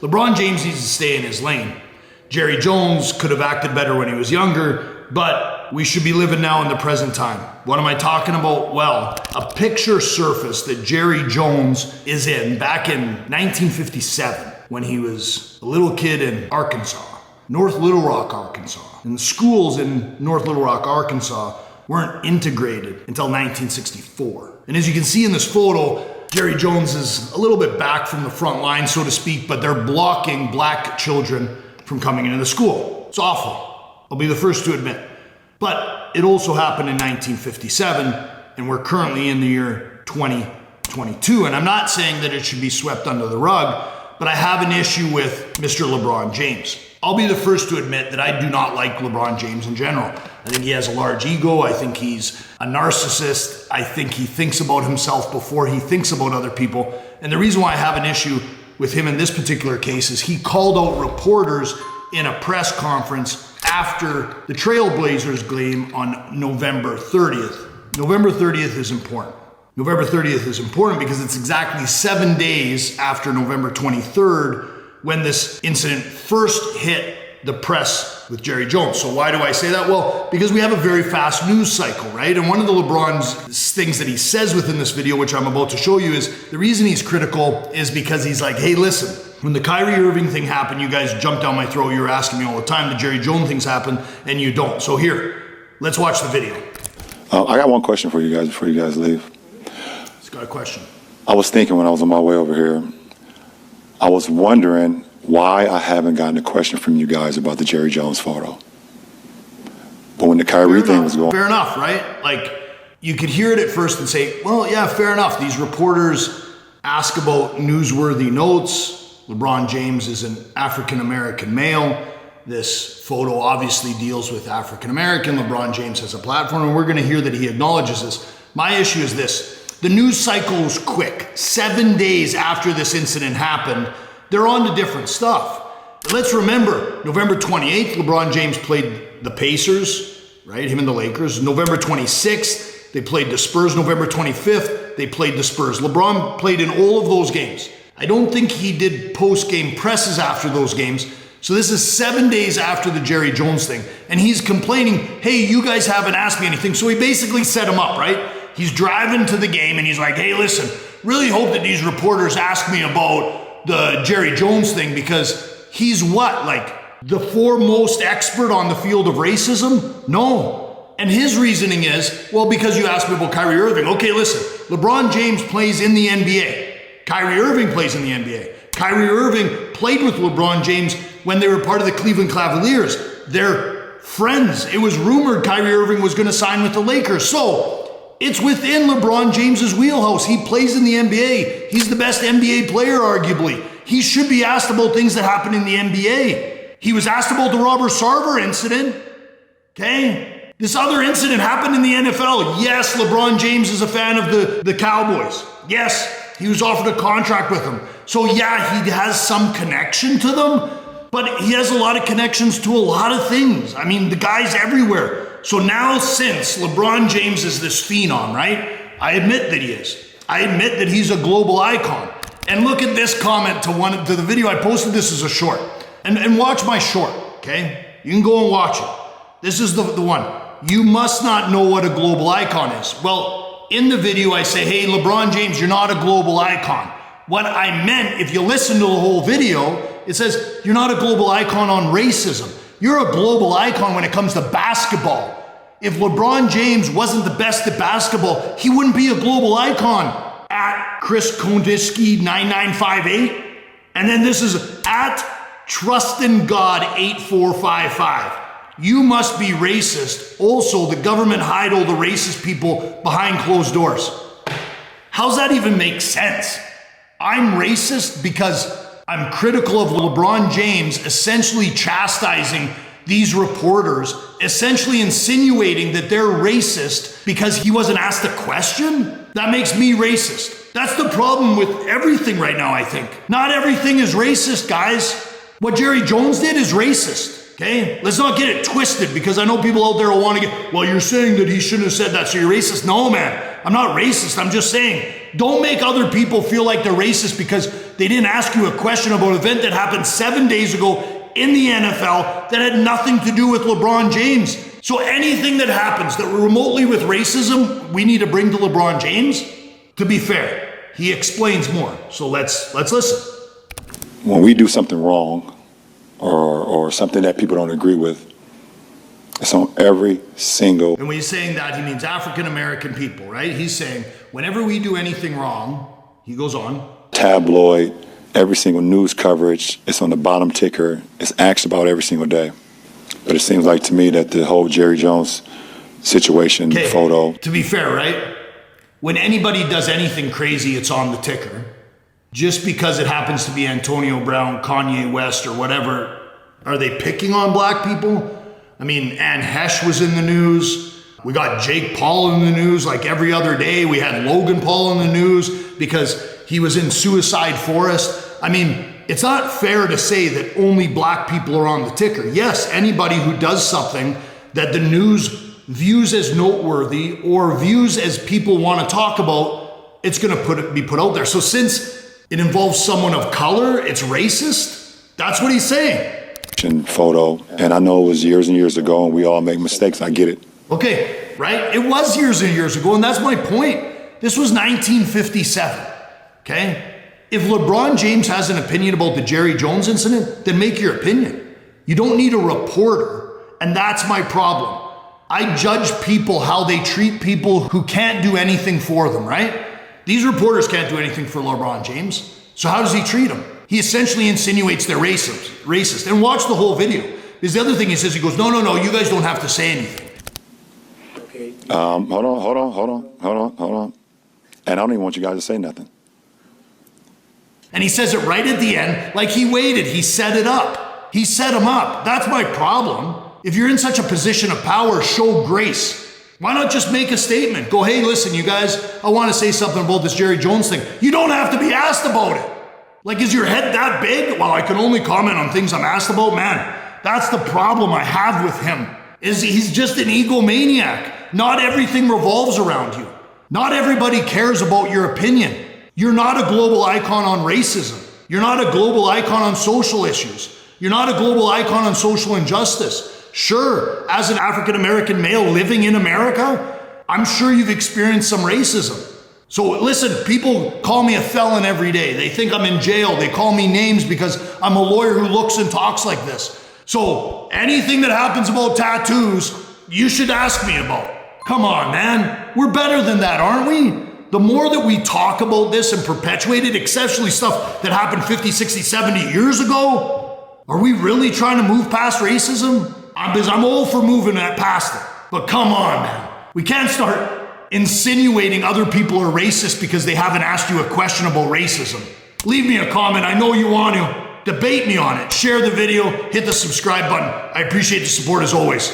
LeBron James needs to stay in his lane. Jerry Jones could have acted better when he was younger, but we should be living now in the present time. What am I talking about? Well, a picture surfaced that Jerry Jones is in back in 1957 when he was a little kid in Arkansas, North Little Rock, Arkansas. And the schools in North Little Rock, Arkansas weren't integrated until 1964. And as you can see in this photo, Jerry Jones is a little bit back from the front line, so to speak, but they're blocking black children from coming into the school. It's awful. I'll be the first to admit. But it also happened in 1957, and we're currently in the year 2022. And I'm not saying that it should be swept under the rug, but I have an issue with Mr. LeBron James. I'll be the first to admit that I do not like LeBron James in general. I think he has a large ego. I think he's a narcissist. I think he thinks about himself before he thinks about other people. And the reason why I have an issue with him in this particular case is he called out reporters in a press conference after the Trailblazers game on November 30th. November 30th is important. November 30th is important because it's exactly 7 days after November 23rd when this incident first hit the press with Jerry Jones. So why do I say that? Well, because we have a very fast news cycle, right? And one of the LeBron's things that he says within this video, which I'm about to show you, is the reason he's critical is because he's like, hey, listen, when the Kyrie Irving thing happened, you guys jumped down my throat. You were asking me all the time. The Jerry Jones things happen, and you don't. So here, let's watch the video. I got one question for you guys before you guys leave. It's got a question. I was thinking when I was on my way over here, I was wondering why I haven't gotten a question from you guys about the Jerry Jones photo. But when the Kyrie thing was going... Fair enough, right? Like, you could hear it at first and say, well, yeah, fair enough. These reporters ask about newsworthy notes. LeBron James is an African-American male. This photo obviously deals with African-American. LeBron James has a platform, and we're going to hear that he acknowledges this. My issue is this. The news cycle is quick. 7 days after this incident happened, they're on to different stuff. But let's remember, November 28th, LeBron James played the Pacers, right? Him and the Lakers. November 26th, they played the Spurs. November 25th, they played the Spurs. LeBron played in all of those games. I don't think he did post-game presses after those games. So this is 7 days after the Jerry Jones thing. And he's complaining, hey, you guys haven't asked me anything. So he basically set him up, right? He's driving to the game and he's like, hey, listen, really hope that these reporters ask me about the Jerry Jones thing because he's what? Like the foremost expert on the field of racism? No. And his reasoning is, well, because you asked me about Kyrie Irving. Okay, listen, LeBron James plays in the NBA. Kyrie Irving plays in the NBA. Kyrie Irving played with LeBron James when they were part of the Cleveland Cavaliers. They're friends. It was rumored Kyrie Irving was going to sign with the Lakers. So it's within LeBron James's wheelhouse. He plays in the NBA. He's the best NBA player, arguably. He should be asked about things that happen in the NBA. He was asked about the Robert Sarver incident. Okay? This other incident happened in the NFL. Yes, LeBron James is a fan of the Cowboys. Yes, he was offered a contract with them. So yeah, he has some connection to them, but he has a lot of connections to a lot of things. I mean, the guy's everywhere. So now since LeBron James is this phenom, right? I admit that he is. I admit that he's a global icon. And look at this comment to the video I posted. This is a short. And watch my short, okay? You can go and watch it. This is the one. You must not know what a global icon is. Well, in the video I say, hey, LeBron James, you're not a global icon. What I meant, if you listen to the whole video, it says you're not a global icon on racism. You're a global icon when it comes to basketball. If LeBron James wasn't the best at basketball, he wouldn't be a global icon. At Chris Kondiski 9958. And then this is at TrustinGod 8455. You must be racist. Also, the government hide all the racist people behind closed doors. How's that even make sense? I'm racist because I'm critical of LeBron James essentially chastising these reporters, essentially insinuating that they're racist because he wasn't asked a question? That makes me racist. That's the problem with everything right now, I think. Not everything is racist, guys. What Jerry Jones did is racist, okay? Let's not get it twisted because I know people out there will want to get, well, you're saying that he shouldn't have said that, so you're racist. No, man, I'm not racist. I'm just saying Don't make other people feel like they're racist because they didn't ask you a question about an event that happened 7 days ago in the NFL that had nothing to do with LeBron James. So anything that happens that remotely with racism, we need to bring to LeBron James. To be fair, he explains more. So let's listen. When we do something wrong or something that people don't agree with, it's on every single. And when he's saying that, he means African American people, right? He's saying whenever we do anything wrong, he goes on. Tabloid, every single news coverage, it's on the bottom ticker. It's asked about every single day. But it seems like to me that the whole Jerry Jones situation photo. To be fair, right? When anybody does anything crazy, it's on the ticker. Just because it happens to be Antonio Brown, Kanye West, or whatever, are they picking on black people? I mean, Ann Hesh was in the news. We got Jake Paul in the news like every other day. We had Logan Paul in the news because he was in Suicide Forest. I mean, it's not fair to say that only black people are on the ticker. Yes, anybody who does something that the news views as noteworthy or views as people want to talk about, it's going to be put out there. So since it involves someone of color, it's racist? That's what he's saying. Photo, and I know it was years and years ago, and we all make mistakes. I get it. Okay, right? It was years and years ago, and that's my point. This was 1957, okay? If LeBron James has an opinion about the Jerry Jones incident, then make your opinion. You don't need a reporter, and that's my problem. I judge people how they treat people who can't do anything for them, right? These reporters can't do anything for LeBron James, so how does he treat them? He essentially insinuates they're racist. And watch the whole video. Because the other thing he says, he goes, no, you guys don't have to say anything. Okay. Hold on. And I don't even want you guys to say nothing. And he says it right at the end, like he waited, he set it up. He set him up. That's my problem. If you're in such a position of power, show grace. Why not just make a statement? Go, hey, listen, you guys, I want to say something about this Jerry Jones thing. You don't have to be asked about it. Like, is your head that big? Well, I can only comment on things I'm asked about. Man, that's the problem I have with him, is he's just an egomaniac. Not everything revolves around you. Not everybody cares about your opinion. You're not a global icon on racism. You're not a global icon on social issues. You're not a global icon on social injustice. Sure, as an African-American male living in America, I'm sure you've experienced some racism. So listen, people call me a felon every day. They think I'm in jail. They call me names because I'm a lawyer who looks and talks like this. So anything that happens about tattoos, you should ask me about. Come on, man. We're better than that, aren't we? The more that we talk about this and perpetuate it, especially stuff that happened 50, 60, 70 years ago, are we really trying to move past racism? Because I'm all for moving that past it. But come on, man. We can't start insinuating other people are racist because they haven't asked you a question about racism. Leave me a comment. I know you want to. Debate me on it. Share the video. Hit the subscribe button. I appreciate the support as always.